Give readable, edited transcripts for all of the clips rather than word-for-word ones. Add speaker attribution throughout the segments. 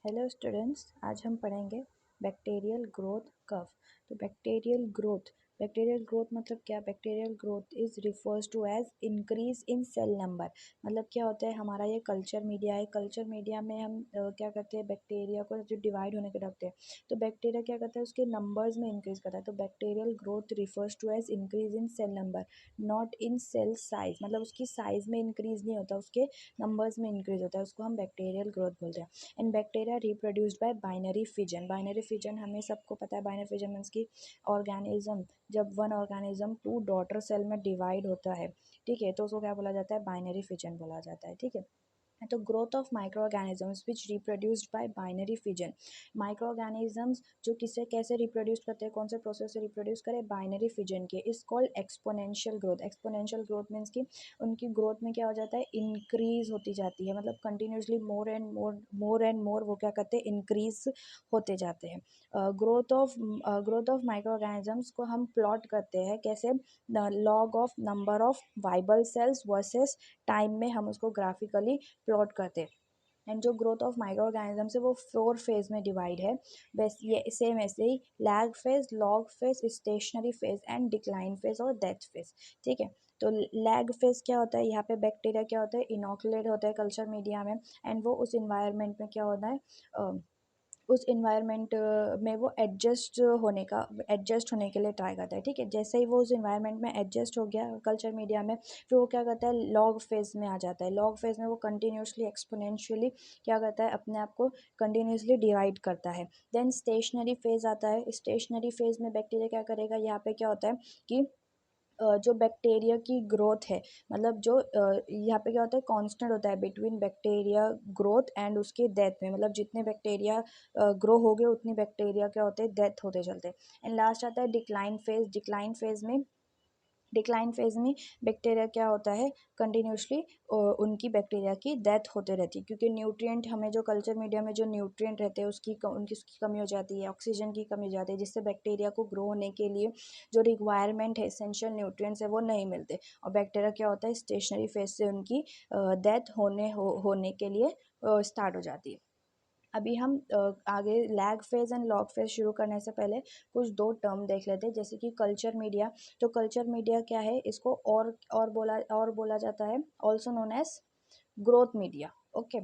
Speaker 1: Hello students, आज हम पढ़ेंगे बैक्टीरियल ग्रोथ कर्व। तो बैक्टीरियल ग्रोथ मतलब क्या? Bacterial growth is refers to as increase in cell number. मतलब क्या होता है, हमारा ये कल्चर मीडिया है। कल्चर मीडिया में हम क्या करते हैं, बैक्टीरिया को जो डिवाइड होने के रखते हैं, तो बैक्टीरिया क्या करता है, उसके नंबर्स में इंक्रीज करता है। तो bacterial growth refers to as increase in cell number, not in cell size. मतलब उसकी साइज में इंक्रीज नहीं होता, उसके नंबर्स में इंक्रीज होता है, उसको हम बैक्टीरियल ग्रोथ बोलते हैं। And bacteria reproduced by binary fission. Binary fission हमें सबको पता है। बाइनरी फिजन मीन्स की ऑर्गेनिज्म, जब one organism two daughter cell में डिवाइड होता है, ठीक है, तो उसको क्या बोला जाता है? बाइनरी फिजन बोला जाता है, ठीक है। तो growth of micro organisms which reproduced by binary fission. Micro organisms जो किसे कैसे रिप्रोड्यूस करते हैं, कौन से प्रोसेस से रिप्रोड्यूस करें? बाइनरी फिजन के। Is called exponential growth. Exponential growth means की उनकी ग्रोथ में क्या हो जाता है? इंक्रीज होती जाती है। मतलब कंटिन्यूसली मोर एंड मोर वो क्या करते हैं? इंक्रीज होते जाते हैं। ग्रोथ ऑफ माइक्रो ऑर्गेनिजम्स को हम प्लॉट करते हैं कैसे? Log of number of viable cells versus time में हम उसको ग्राफिकली प्लॉट करते हैं। एंड जो ग्रोथ ऑफ माइक्रो ऑर्गेनिजम्स है वो 4 फेज में डिवाइड है। वैसे ये सेम ऐसे ही lag phase, log phase, stationary phase and decline phase और डेथ फेज, ठीक है। तो लैग फेज क्या होता है? यहाँ पे बैक्टीरिया क्या होता है? इनोकुलेट होता है कल्चर मीडिया में, एंड वो उस इन्वायरमेंट में क्या होता है, उस इन्वायरमेंट में वो एडजस्ट होने के लिए ट्राई करता है, ठीक है। जैसे ही वो उस इन्वायरमेंट में एडजस्ट हो गया कल्चर मीडिया में, फिर वो क्या करता है? लॉग फेज में आ जाता है। लॉग फेज में वो कंटिन्यूसली एक्सपोनेंशियली क्या करता है? अपने आप को कंटिन्यूसली डिवाइड करता है। देन स्टेशनरी फेज आता है। स्टेशनरी फेज में बैक्टीरिया क्या करेगा? यहाँ पे क्या होता है कि जो बैक्टीरिया की ग्रोथ है, मतलब जो यहाँ पे क्या होता है? कांस्टेंट होता है बिटवीन बैक्टीरिया ग्रोथ एंड उसके डेथ में। मतलब जितने बैक्टीरिया ग्रो हो गए उतनी बैक्टीरिया क्या होते हैं? डेथ होते चलते हैं। एंड लास्ट आता है डिक्लाइन फेज। डिक्लाइन फेज में बैक्टीरिया क्या होता है? कंटिन्यूसली उनकी बैक्टीरिया की डेथ होते रहती है, क्योंकि न्यूट्रिएंट हमें जो कल्चर मीडिया में जो न्यूट्रिएंट रहते हैं उसकी कमी हो जाती है, ऑक्सीजन की कमी हो जाती है, जिससे बैक्टीरिया को ग्रो होने के लिए जो रिक्वायरमेंट है, एसेंशियल न्यूट्रिएंट्स है, वो नहीं मिलते। और बैक्टीरिया क्या होता है? स्टेशनरी फेज से उनकी डेथ होने के लिए स्टार्ट हो जाती है। अभी हम आगे lag phase and log phase शुरू करने से पहले कुछ दो टर्म देख लेते हैं, जैसे कि कल्चर मीडिया। तो कल्चर मीडिया क्या है? इसको और बोला जाता है, also known as growth media, okay.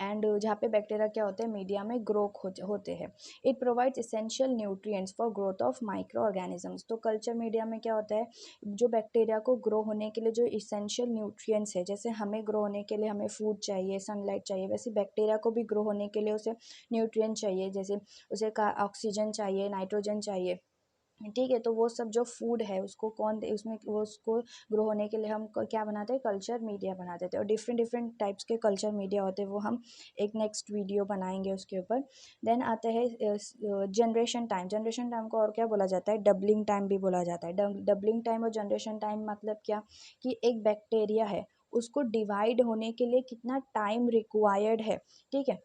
Speaker 1: And जहाँ पे बैक्टीरिया क्या होते हैं? मीडिया में ग्रो होते हैं। It provides essential nutrients for growth of micro organisms. तो कल्चर मीडिया में क्या होता है? जो बैक्टीरिया को ग्रो होने के लिए जो इसेंशियल न्यूट्रिएंट्स है, जैसे हमें ग्रो होने के लिए हमें फूड चाहिए, सनलाइट चाहिए, वैसे बैक्टीरिया को भी ग्रो होने के लिए उसे न्यूट्रिएंट चाहिए, जैसे उसे ऑक्सीजन चाहिए, नाइट्रोजन चाहिए, ठीक है। तो वो सब जो फूड है उसको कौन दे? उसमें वो उसको ग्रो होने के लिए हम क्या बनाते हैं? कल्चर मीडिया बनाते थे। और डिफरेंट डिफरेंट टाइप्स के कल्चर मीडिया होते हैं, वो हम एक नेक्स्ट वीडियो बनाएंगे उसके ऊपर। देन आता है जनरेशन टाइम। जनरेशन टाइम को और क्या बोला जाता है? डबलिंग टाइम भी बोला जाता है। डबलिंग टाइम और जनरेशन टाइम मतलब क्या? कि एक बैक्टीरिया है, उसको डिवाइड होने के लिए कितना टाइम रिक्वायर्ड है, ठीक है।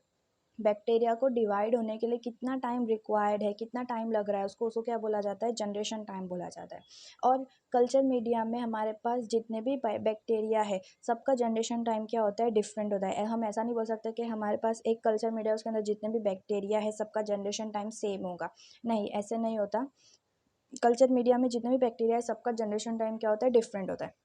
Speaker 1: बैक्टीरिया को डिवाइड होने के लिए कितना टाइम रिक्वायर्ड है, कितना टाइम लग रहा है, उसको क्या बोला जाता है? जनरेशन टाइम बोला जाता है। और कल्चर मीडिया में हमारे पास जितने भी बैक्टीरिया है, सबका जनरेशन टाइम क्या होता है? डिफरेंट होता है। हम ऐसा नहीं बोल सकते कि हमारे पास एक कल्चर मीडिया उसके अंदर जितने भी बैक्टीरिया है सबका जनरेशन टाइम सेम होगा। नहीं, ऐसे नहीं होता। कल्चर मीडिया में जितने भी बैक्टीरिया है सबका जनरेशन टाइम क्या होता है? डिफरेंट होता है।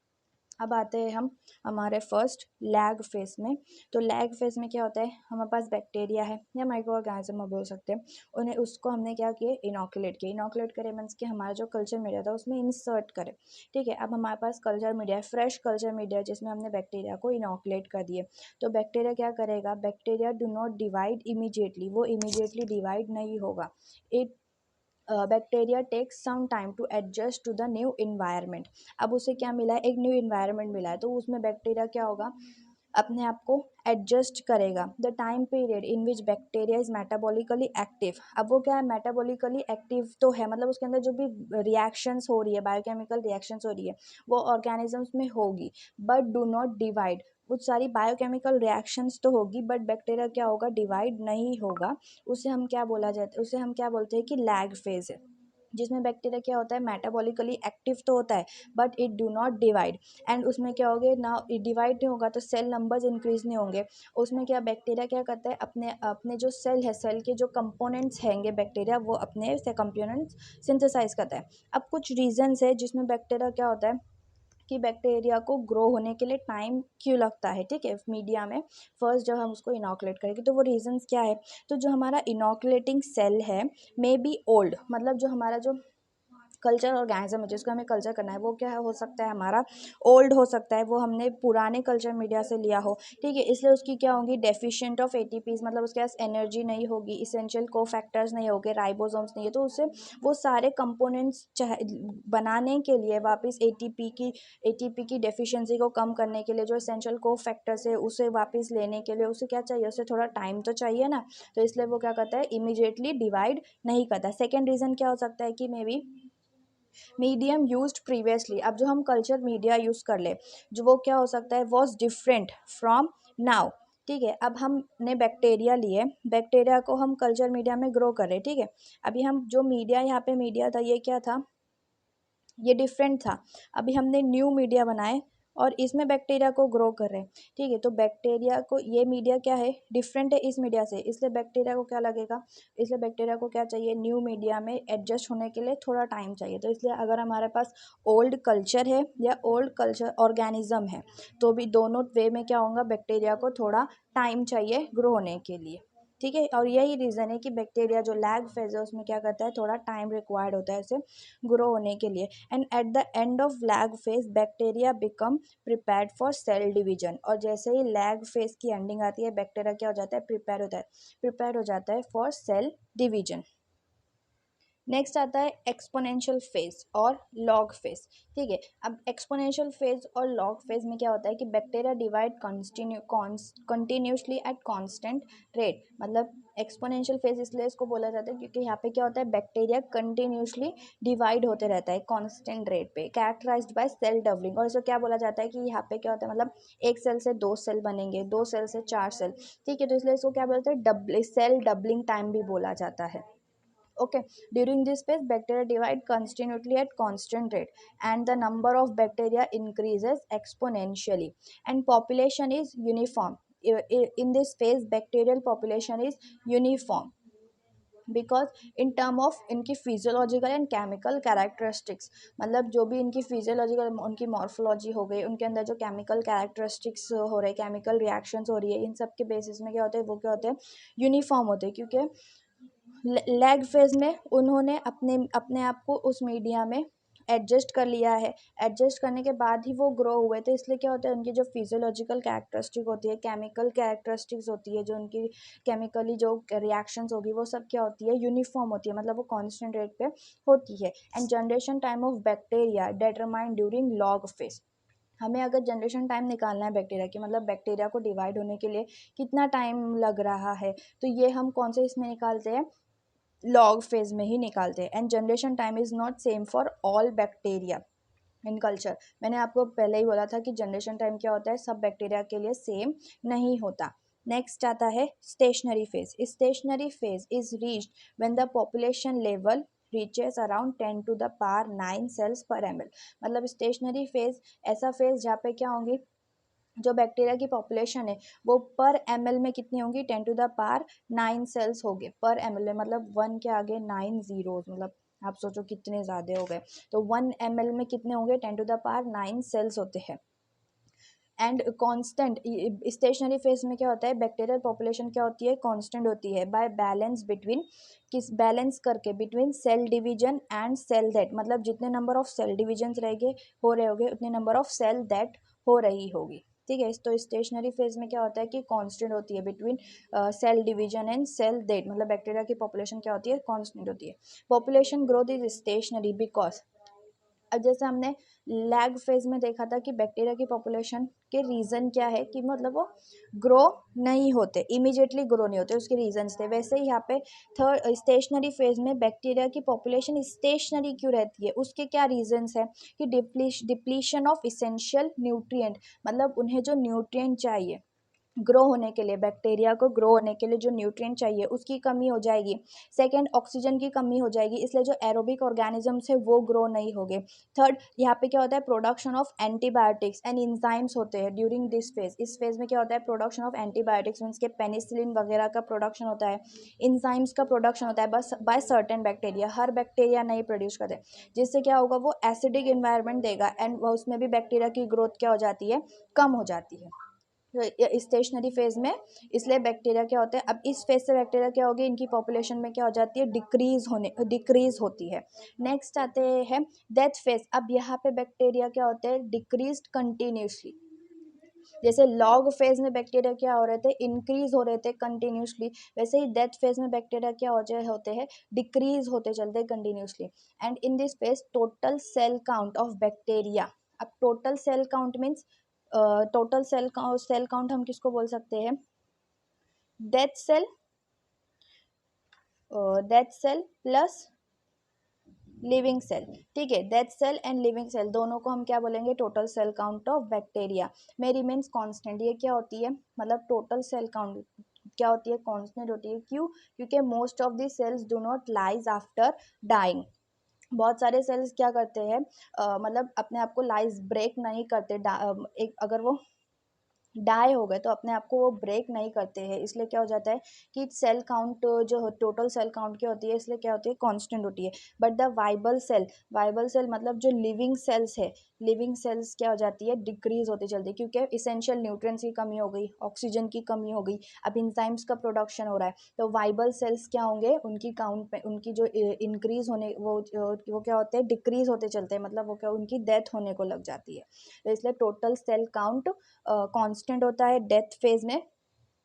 Speaker 1: अब आते हैं हम हमारे फर्स्ट लैग फेज में। तो लैग फेज में क्या होता है? हमारे पास बैक्टीरिया है या माइक्रो ऑर्गेनिज्म बोल सकते हैं, उन्हें उसको हमने क्या किया? इनोकुलेट किया। इनोकुलेट करे मीन्स कि हमारा जो कल्चर मीडिया था उसमें इंसर्ट करे, ठीक है। अब हमारे पास कल्चर मीडिया है, फ्रेश कल्चर मीडिया, जिसमें हमने बैक्टीरिया को इनोकुलेट कर दिए। तो बैक्टीरिया क्या करेगा? Bacteria do not divide immediately, वो इमीडिएटली डिवाइड नहीं होगा। It bacteria takes some time to adjust to the new environment. अब उसे क्या मिला है? एक न्यू इन्वायरमेंट मिला है, तो उसमें बैक्टीरिया क्या होगा? अपने आप को एडजस्ट करेगा। The time period in which bacteria is metabolically active. अब वो क्या है? मेटाबॉलिकली एक्टिव तो है, मतलब उसके अंदर जो भी रिएक्शंस हो रही है, बायोकेमिकल रिएक्शंस हो रही है, वो ऑर्गेनिजम्स में होगी, बट डू नॉट डिवाइड। बहुत सारी बायोकेमिकल रिएक्शंस तो होगी, बट बैक्टीरिया क्या होगा? डिवाइड नहीं होगा। उसे हम क्या बोलते हैं कि लैग फेज है। जिसमें बैक्टीरिया क्या होता है, मेटाबॉलिकली एक्टिव तो होता है but it do not divide. And उसमें क्या होगे ना, डिवाइड नहीं होगा तो सेल नंबर्स इंक्रीज नहीं होंगे। उसमें क्या बैक्टीरिया क्या करता है, अपने अपने जो सेल है, सेल के जो कंपोनेंट्स हैंगे बैक्टीरिया, वो अपने से कंपोनेंट्स सिंथेसाइज करता है। अब कुछ रीजंस है जिसमें बैक्टीरिया क्या होता है कि बैक्टीरिया को ग्रो होने के लिए टाइम क्यों लगता है, ठीक है, मीडिया में फर्स्ट जब हम उसको इनॉकुलेट करेंगे तो वो रीजंस क्या है। तो जो हमारा इनॉकुलेटिंग सेल है मे बी ओल्ड, मतलब जो हमारा जो कल्चर ऑर्गेनिज्म है जिसको हमें कल्चर करना है वो क्या है, हो सकता है हमारा ओल्ड हो सकता है, वो हमने पुराने कल्चर मीडिया से लिया हो, ठीक है, इसलिए उसकी क्या होगी, डेफिशिएंट ऑफ एटीपीज, मतलब उसके पास एनर्जी नहीं होगी, इसेंशियल कोफैक्टर्स नहीं होंगे, राइबोसोम्स नहीं है, तो उससे वो सारे कंपोनेंट्स बनाने के लिए वापस एटीपी की डेफिशिएंसी को कम करने के लिए जो इसेंशियल कोफैक्टर्स है उसे वापस लेने के लिए उसे क्या चाहिए, उसे थोड़ा टाइम तो चाहिए ना, तो इसलिए वो क्या करता है, इमीडिएटली डिवाइड नहीं करता। सेकेंड रीज़न क्या हो सकता है कि may be medium used previously, अब जो हम कल्चर मीडिया यूज़ कर ले जो वो क्या हो सकता है, वॉज डिफरेंट फ्रॉम नाउ, ठीक है। अब हमने बैक्टीरिया लिए, बैक्टीरिया को हम कल्चर मीडिया में ग्रो कर रहे, ठीक है। अभी हम जो मीडिया यहाँ पे मीडिया था ये क्या था, ये डिफरेंट था। अभी हमने न्यू मीडिया बनाए और इसमें बैक्टीरिया को ग्रो कर रहे हैं, ठीक है। तो बैक्टीरिया को ये मीडिया क्या है, डिफरेंट है इस मीडिया से, इसलिए बैक्टीरिया को क्या लगेगा, इसलिए बैक्टीरिया को क्या चाहिए, न्यू मीडिया में एडजस्ट होने के लिए थोड़ा टाइम चाहिए। तो इसलिए अगर हमारे पास ओल्ड कल्चर है या ओल्ड कल्चर ऑर्गेनिज्म है तो भी दोनों वे में क्या होगा, बैक्टीरिया को थोड़ा टाइम चाहिए ग्रो होने के लिए, ठीक है। और यही रीज़न है कि बैक्टीरिया जो लैग फेज है उसमें क्या करता है, थोड़ा टाइम रिक्वायर्ड होता है इसे ग्रो होने के लिए। And at the end of lag phase bacteria become prepared for sale division, और जैसे ही लैग फेज की एंडिंग आती है बैक्टीरिया क्या हो जाता है, प्रिपेयर हो जाता है फॉर सेल डिवीजन। नेक्स्ट आता है एक्सपोनेंशियल फेज और लॉग फेज, ठीक है। अब एक्सपोनेंशियल फेज और लॉग फेज में क्या होता है कि bacteria divide continuously at constant rate, मतलब एक्सपोनेंशियल फेज इसलिए इसको बोला जाता है क्योंकि यहाँ पे क्या होता है, बैक्टीरिया कंटिन्यूसली डिवाइड होते रहता है कांस्टेंट रेट पे, कैरेक्टराइज्ड बाय सेल डबलिंग। और इसको क्या बोला जाता है कि यहाँ पे क्या होता है, मतलब एक सेल से दो सेल बनेंगे, दो सेल से चार सेल, ठीक है। तो इसलिए इसको क्या बोलते हैं, सेल डबलिंग टाइम भी बोला जाता है। Okay, during this phase, bacteria divide continuously at constant rate, and the number of bacteria increases exponentially, and population is uniform. In this phase, bacterial population is uniform because in term of इनकी physiological and chemical characteristics, मतलब जो भी इनकी physiological उनकी morphology हो गई, उनके अंदर जो केमिकल कैरेक्टरिस्टिक्स हो रहे, केमिकल रिएक्शंस हो रही है, इन सब के बेसिस में क्या होते हैं, वो क्या होते हैं, यूनिफॉर्म होते हैं। क्योंकि लैग फेज में उन्होंने अपने अपने आप को उस मीडिया में एडजस्ट कर लिया है, एडजस्ट करने के बाद ही वो ग्रो हुए थे, इसलिए क्या होता है, उनकी जो फिजियोलॉजिकल कैरेक्टरिस्टिक होती है, केमिकल कैरेक्टरिस्टिक्स होती है, जो उनकी केमिकली जो रिएक्शंस होगी वो सब क्या होती है, यूनिफॉर्म होती है, मतलब वो कांस्टेंट रेट पे होती है। And generation time of bacteria determined during log phase, हमें अगर जनरेशन टाइम निकालना है बैक्टीरिया की, मतलब बैक्टीरिया को डिवाइड होने के लिए कितना टाइम लग रहा है, तो ये हम कौन से इसमें निकालते हैं, लॉग फेज में ही निकालते हैं। And generation time is not same for all bacteria in culture, मैंने आपको पहले ही बोला था कि जनरेशन टाइम क्या होता है, सब बैक्टीरिया के लिए सेम नहीं होता। नेक्स्ट आता है stationary phase. Stationary phase is reached when the population level reaches around 10⁻⁹ cells per ml, मतलब स्टेशनरी फेज ऐसा फेज जहाँ पे क्या होंगी, जो बैक्टीरिया की पॉपुलेशन है वो पर ml में कितनी होंगी, 10⁻⁹ सेल्स होंगे पर ml में, मतलब 1 के आगे 9 जीरोस, मतलब आप सोचो कितने ज़्यादा हो गए। तो 1 ml में कितने होंगे, 10⁻⁹ सेल्स होते हैं। एंड कांस्टेंट स्टेशनरी फेज में क्या होता है, बैक्टीरियल पॉपुलेशन क्या होती है, कांस्टेंट होती है बाय बैलेंस बिटवीन, किस बैलेंस करके, between cell division and cell death, मतलब जितने नंबर ऑफ सेल डिविजन्स रहेंगे हो रहे होंगे उतने नंबर ऑफ सेल दैट हो रही होगी, ठीक है। तो स्टेशनरी फेज में क्या होता है कि कांस्टेंट होती है between cell division and cell death, मतलब बैक्टीरिया की पॉपुलेशन क्या होती है, कांस्टेंट होती है। Population growth is stationary because, अब जैसे हमने लैग फेज में देखा था कि बैक्टीरिया की पॉपुलेशन के रीज़न क्या है कि मतलब वो ग्रो नहीं होते, इमीडिएटली ग्रो नहीं होते, उसके रीजंस थे। वैसे ही यहाँ पे थर्ड स्टेशनरी फेज में बैक्टीरिया की पॉपुलेशन स्टेशनरी क्यों रहती है, उसके क्या रीजंस है कि डिप्लीशन ऑफ इसेंशियल न्यूट्रिएंट, मतलब उन्हें जो न्यूट्रिएंट चाहिए ग्रो होने के लिए, बैक्टीरिया को ग्रो होने के लिए जो न्यूट्रिएंट चाहिए उसकी कमी हो जाएगी। सेकंड, ऑक्सीजन की कमी हो जाएगी, इसलिए जो एरोबिक ऑर्गेनिजम्स है वो ग्रो नहीं होंगे। थर्ड, यहाँ पे क्या होता है, production of antibiotics and enzymes होते हैं ड्यूरिंग दिस फेज। इस फेज में क्या होता है, प्रोडक्शन ऑफ एंटीबायोटिक्स मीन्स के पेनिसिलिन वगैरह का प्रोडक्शन होता है, इंजाइम्स का प्रोडक्शन होता है बस by certain bacteria, her bacteria नहीं प्रोड्यूस करते, जिससे क्या होगा, वो एसिडिक इन्वायरमेंट देगा एंड उसमें भी बैक्टीरिया की ग्रोथ क्या हो जाती है, कम हो जाती है स्टेशनरी फेज में। इसलिए बैक्टीरिया क्या होते हैं, अब इस फेज से बैक्टीरिया क्या होगी, इनकी पॉपुलेशन में क्या हो जाती है, डिक्रीज होती है। नेक्स्ट आते हैं डेथ फेज। अब यहाँ पे बैक्टीरिया क्या होते हैं, डिक्रीज कंटिन्यूसली। जैसे लॉग फेज में बैक्टीरिया क्या हो रहे थे, इंक्रीज हो रहे थे कंटिन्यूसली, वैसे ही डेथ फेज में बैक्टीरिया क्या हो जाए होते हैं, डिक्रीज होते चलते continuously. And in this phase total cell count of bacteria. अब total cell count means total cell count हम किसको बोल सकते हैं, death cell, death cell plus living cell. ठीक है, death cell and living cell दोनों को हम क्या बोलेंगे, total cell count of bacteria में रिमेन्स कांस्टेंट। ये क्या होती है, मतलब टोटल सेल काउंट क्या होती है, कांस्टेंट होती है। क्यों, क्योंकि most of the cells do not lyse after dying. बहुत सारे सेल्स क्या करते हैं, मतलब अपने आप को लाइज ब्रेक नहीं करते, एक अगर वो डाई हो गए तो अपने आप को वो ब्रेक नहीं करते हैं, इसलिए क्या हो जाता है कि सेल काउंट जो टोटल सेल काउंट क्या होती है, इसलिए क्या होती है, कांस्टेंट होती है। बट द वाइबल सेल मतलब जो लिविंग सेल्स है, लिविंग सेल्स क्या हो जाती है, डिक्रीज होती चलती है, क्योंकि इसेंशियल न्यूट्रिएंट्स की कमी हो गई, ऑक्सीजन की कमी हो गई, अब इंजाइम्स का प्रोडक्शन हो रहा है, तो वाइबल सेल्स क्या होंगे, उनकी काउंट पे उनकी जो इंक्रीज होने वो क्या होते हैं, डिक्रीज होते चलते हैं, मतलब वो क्या, उनकी डेथ होने को लग जाती है। तो इसलिए टोटल सेल काउंट कांस्टेंट होता है डेथ फेज में।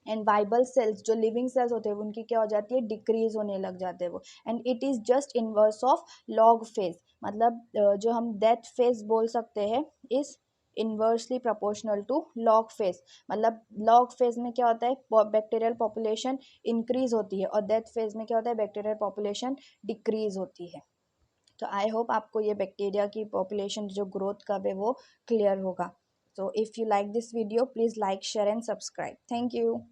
Speaker 1: एंड वाइबल सेल्स जो लिविंग सेल्स होते हैं उनकी क्या हो जाती है, डिक्रीज होने लग जाते हैं वो। And it is just inverse of log phase, मतलब जो हम डेथ फेज बोल सकते हैं is inversely proportional to log phase. मतलब लॉग फेज में क्या होता है, बैक्टीरियल पॉपुलेशन इंक्रीज होती है, और डेथ फेज में क्या होता है, बैक्टीरियल पॉपुलेशन डिक्रीज होती है। तो आई होप आपको ये बैक्टीरिया की पॉपुलेशन जो ग्रोथ कब है वो क्लियर होगा। So if you like this video, please like, share and subscribe. Thank you.